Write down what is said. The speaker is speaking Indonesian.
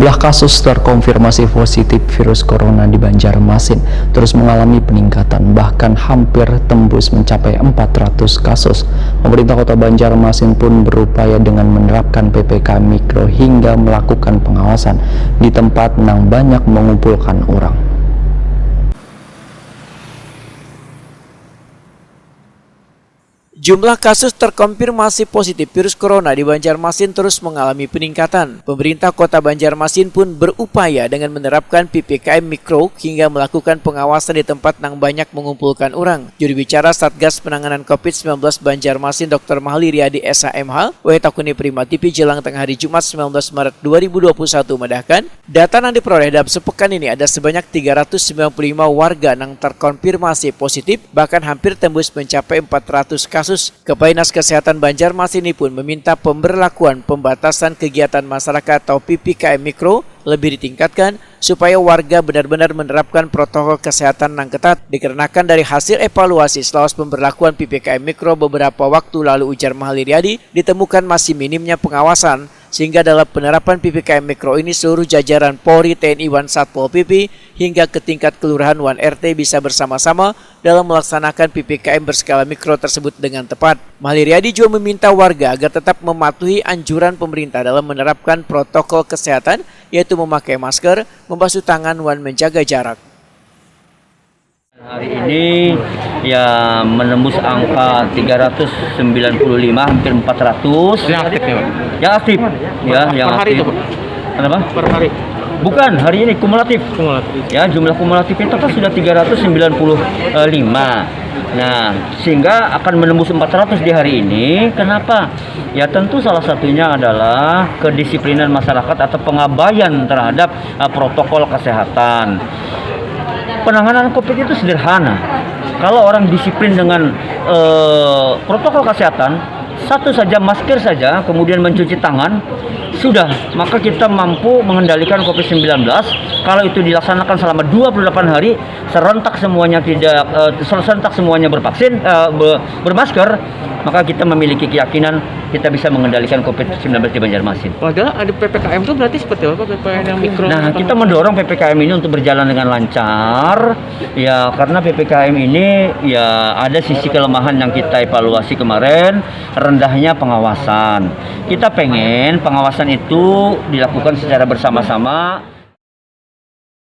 Jumlah kasus terkonfirmasi positif virus corona di Banjarmasin terus mengalami peningkatan, bahkan hampir tembus mencapai 400 kasus. Pemerintah Kota Banjarmasin pun berupaya dengan menerapkan PPKM Mikro hingga melakukan pengawasan di tempat yang banyak mengumpulkan orang. Jumlah kasus terkonfirmasi positif virus corona di Banjarmasin terus mengalami peningkatan. Pemerintah Kota Banjarmasin pun berupaya dengan menerapkan PPKM Mikro hingga melakukan pengawasan di tempat yang banyak mengumpulkan orang. Juru bicara Satgas Penanganan COVID-19 Banjarmasin Dr. Mahli Riyadi SHMH, Takuni Prima TV jelang tengah hari Jumat 19 Maret 2021 medahkan, data yang diperoleh dalam sepekan ini ada sebanyak 395 warga yang terkonfirmasi positif, bahkan hampir tembus mencapai 400 kasus. Kepala Dinas Kesehatan Banjarmasin ini pun meminta pemberlakuan pembatasan kegiatan masyarakat atau PPKM Mikro lebih ditingkatkan supaya warga benar-benar menerapkan protokol kesehatan yang ketat. Dikarenakan dari hasil evaluasi setelah pemberlakuan PPKM Mikro beberapa waktu lalu, ujar Mahli Riyadi, ditemukan masih minimnya pengawasan, sehingga dalam penerapan PPKM Mikro ini seluruh jajaran Polri, TNI, Wan Satpol PP hingga ke tingkat kelurahan Wan RT bisa bersama-sama dalam melaksanakan PPKM berskala mikro tersebut dengan tepat. Mahli Riyadi juga meminta warga agar tetap mematuhi anjuran pemerintah dalam menerapkan protokol kesehatan, yaitu memakai masker, membasuh tangan, dan menjaga jarak. Hari ini ya menembus angka 395, hampir 400. Yang aktif ya, Pak? Yang aktif. Ya, yang per hari aktif. itu, Pak? Kenapa? Per hari? Bukan, hari ini kumulatif. Ya, jumlah kumulatifnya total sudah 395. Nah, sehingga akan menembus 400 di hari ini. Kenapa? Ya tentu salah satunya adalah kedisiplinan masyarakat atau pengabaian terhadap protokol kesehatan. Penanganan COVID itu sederhana. Kalau orang disiplin dengan protokol kesehatan, satu saja masker saja, kemudian mencuci tangan, sudah, maka kita mampu mengendalikan COVID-19. Kalau itu dilaksanakan selama 28 hari, serentak semuanya bervaksin, bermasker, maka kita memiliki keyakinan kita bisa mengendalikan COVID-19 di Banjarmasin. Padahal ada PPKM itu berarti seperti apa PPKM yang mikro? Nah, kita mendorong PPKM ini untuk berjalan dengan lancar, ya karena PPKM ini ya ada sisi kelemahan yang kita evaluasi kemarin, rendahnya pengawasan. Kita pengen pengawasan itu dilakukan secara bersama-sama.